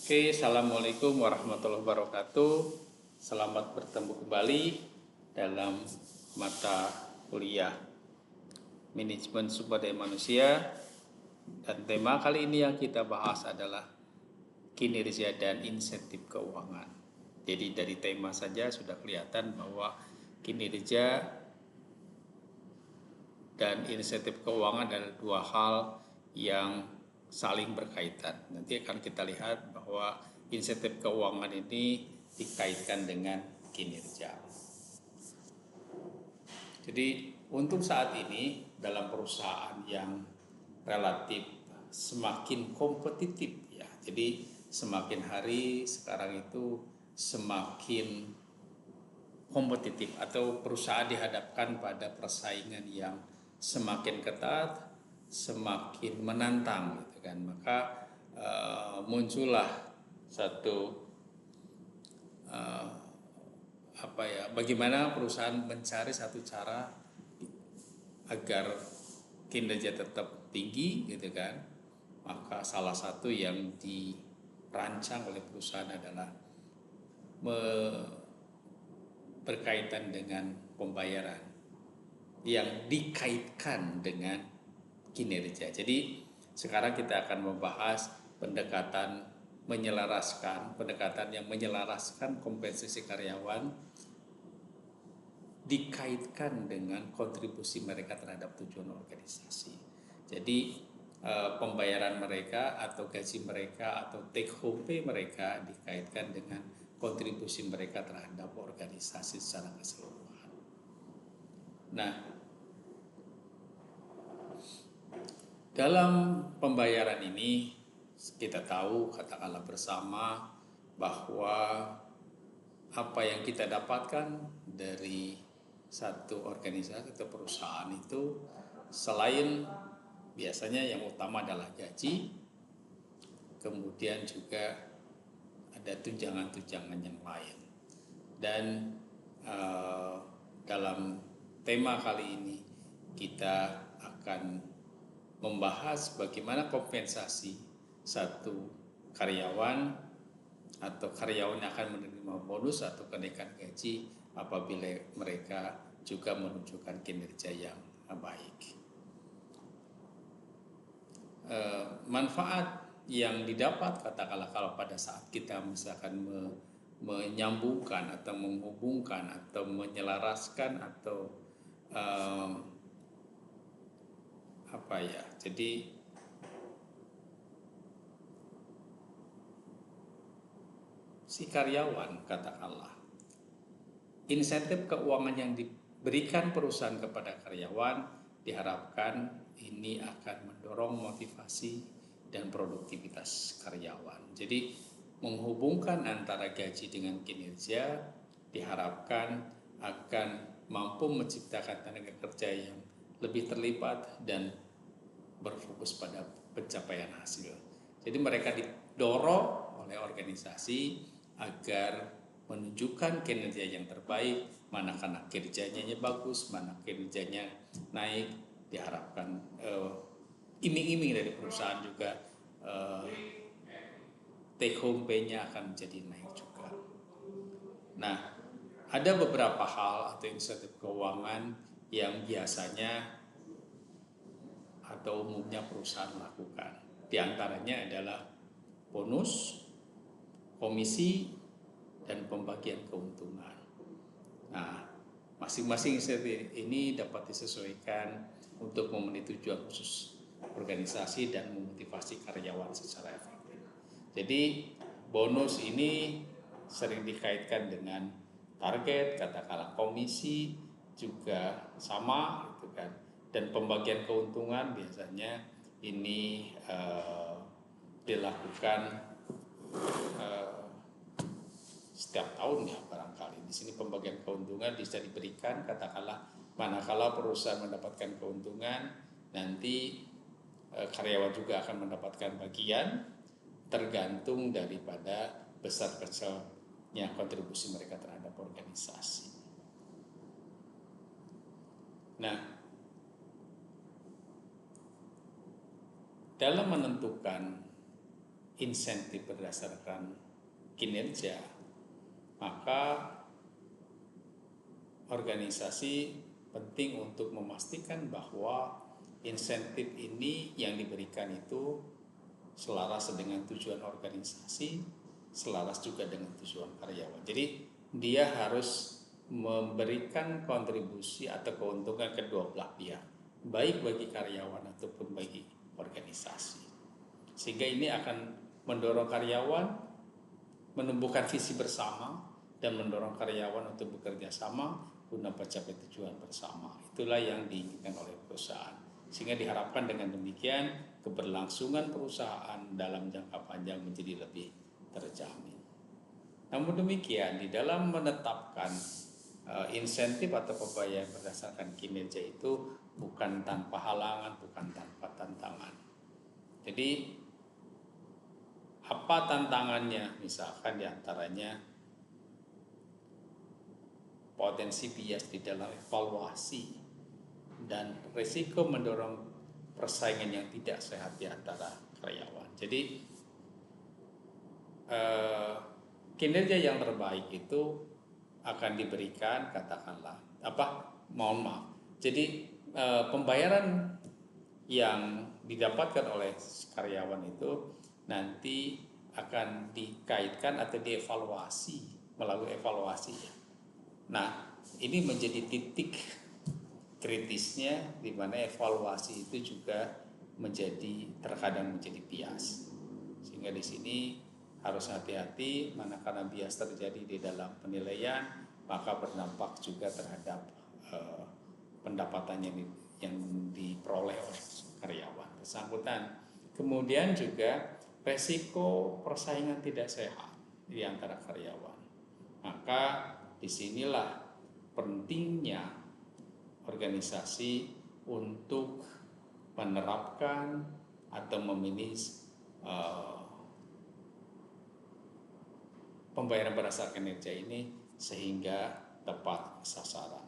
Oke, Assalamualaikum warahmatullahi wabarakatuh. Selamat bertemu kembali dalam mata kuliah Manajemen Sumber Daya Manusia. Dan tema kali ini yang kita bahas adalah kinerja dan insentif keuangan. Jadi dari tema saja sudah kelihatan bahwa kinerja dan insentif keuangan adalah dua hal yang saling berkaitan. Nanti akan kita lihat bahwa insentif keuangan ini dikaitkan dengan kinerja. Jadi untuk saat ini dalam perusahaan yang relatif semakin kompetitif ya. Jadi semakin hari sekarang itu semakin kompetitif atau perusahaan dihadapkan pada persaingan yang semakin ketat, semakin menantang gitu kan. Maka muncullah satu bagaimana perusahaan mencari satu cara agar kinerja tetap tinggi gitu kan. Maka salah satu yang dirancang oleh perusahaan adalah berkaitan dengan pembayaran yang dikaitkan dengan kinerja. Jadi sekarang kita akan membahas pendekatan yang menyelaraskan kompensasi karyawan dikaitkan dengan kontribusi mereka terhadap tujuan organisasi. Jadi pembayaran mereka atau gaji mereka atau take home pay mereka dikaitkan dengan kontribusi mereka terhadap organisasi secara keseluruhan. Nah, dalam pembayaran ini kita tahu, katakanlah bersama, bahwa apa yang kita dapatkan dari satu organisasi atau perusahaan itu selain biasanya yang utama adalah gaji, kemudian juga ada tunjangan-tunjangan yang lain. Dan dalam tema kali ini kita akan membahas bagaimana kompensasi satu karyawan atau karyawan yang akan menerima bonus atau kenaikan gaji apabila mereka juga menunjukkan kinerja yang baik. Manfaat yang didapat katakanlah kalau pada saat kita misalkan menyambungkan atau menghubungkan atau menyelaraskan atau jadi si karyawan katakanlah insentif keuangan yang diberikan perusahaan kepada karyawan diharapkan ini akan mendorong motivasi dan produktivitas karyawan. Jadi menghubungkan antara gaji dengan kinerja diharapkan akan mampu menciptakan tenaga kerja yang lebih terlibat dan berfokus pada pencapaian hasil. Jadi mereka didorong oleh organisasi agar menunjukkan kinerja yang terbaik, mana karena kinerjanya bagus, mana kinerjanya naik, diharapkan iming-iming dari perusahaan juga take home pay-nya akan menjadi naik juga. Nah, ada beberapa hal atau insentif keuangan yang biasanya atau umumnya perusahaan lakukan. Di antaranya adalah bonus, komisi, dan pembagian keuntungan. Nah, masing-masing insentif ini dapat disesuaikan untuk memenuhi tujuan khusus organisasi dan memotivasi karyawan secara efektif. Jadi, bonus ini sering dikaitkan dengan target, katakanlah komisi juga sama gitu kan. Dan pembagian keuntungan biasanya ini dilakukan setiap tahun ya barangkali. Di sini pembagian keuntungan bisa diberikan katakanlah manakala perusahaan mendapatkan keuntungan, nanti karyawan juga akan mendapatkan bagian tergantung daripada besar kecilnya kontribusi mereka terhadap organisasi. Nah, dalam menentukan insentif berdasarkan kinerja, maka organisasi penting untuk memastikan bahwa insentif ini yang diberikan itu selaras dengan tujuan organisasi, selaras juga dengan tujuan karyawan. Jadi dia harus memberikan kontribusi atau keuntungan kedua belah pihak, baik bagi karyawan ataupun bagi organisasi. Sehingga ini akan mendorong karyawan menumbuhkan visi bersama dan mendorong karyawan untuk bekerja sama guna mencapai tujuan bersama. Itulah yang diinginkan oleh perusahaan. Sehingga diharapkan dengan demikian keberlangsungan perusahaan dalam jangka panjang menjadi lebih terjamin. Namun demikian, di dalam menetapkan insentif atau pembayaran berdasarkan kinerja itu bukan tanpa halangan, bukan tanpa tantangan. Jadi apa tantangannya? Misalkan diantaranya potensi bias di dalam evaluasi dan risiko mendorong persaingan yang tidak sehat di antara karyawan. Jadi kinerja yang terbaik itu akan diberikan, katakanlah jadi pembayaran yang didapatkan oleh karyawan itu nanti akan dikaitkan atau dievaluasi melalui evaluasi. Nah, ini menjadi titik kritisnya di mana evaluasi itu juga terkadang menjadi bias. Sehingga di sini harus hati-hati, manakala bias terjadi di dalam penilaian, maka berdampak juga terhadap pendapatan yang diperoleh oleh karyawan bersangkutan. Kemudian juga resiko persaingan tidak sehat di antara karyawan. Maka disinilah pentingnya organisasi untuk menerapkan atau memanage pembayaran berdasarkan kinerja ini sehingga tepat sasaran.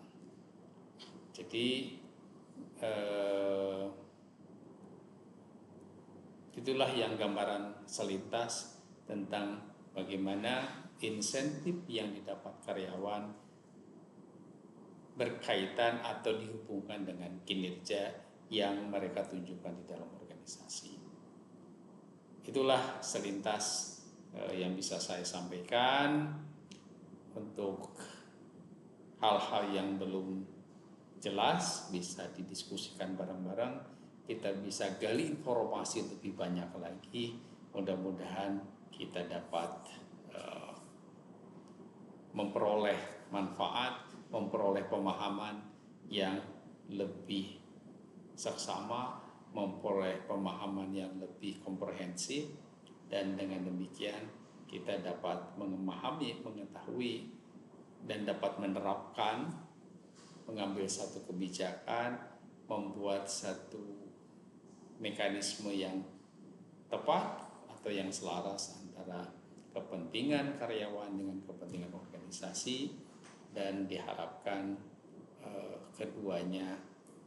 Jadi itulah yang gambaran selintas tentang bagaimana insentif yang didapat karyawan berkaitan atau dihubungkan dengan kinerja yang mereka tunjukkan di dalam organisasi. Itulah selintas yang bisa saya sampaikan. Untuk hal-hal yang belum jelas bisa didiskusikan bareng-bareng, kita bisa gali informasi lebih banyak lagi. Mudah-mudahan kita dapat memperoleh manfaat, memperoleh pemahaman yang lebih seksama, memperoleh pemahaman yang lebih komprehensif, dan dengan demikian kita dapat memahami, mengetahui, dan dapat menerapkan, mengambil satu kebijakan, membuat satu mekanisme yang tepat atau yang selaras antara kepentingan karyawan dengan kepentingan organisasi, dan diharapkan keduanya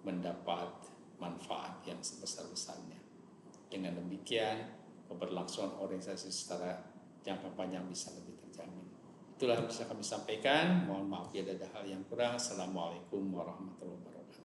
mendapat manfaat yang sebesar-besarnya. Dengan demikian keberlangsungan organisasi secara jangka panjang bisa lebih terjamin. Itulah yang bisa kami sampaikan. Mohon maaf bila ada hal yang kurang. Assalamualaikum warahmatullahi wabarakatuh.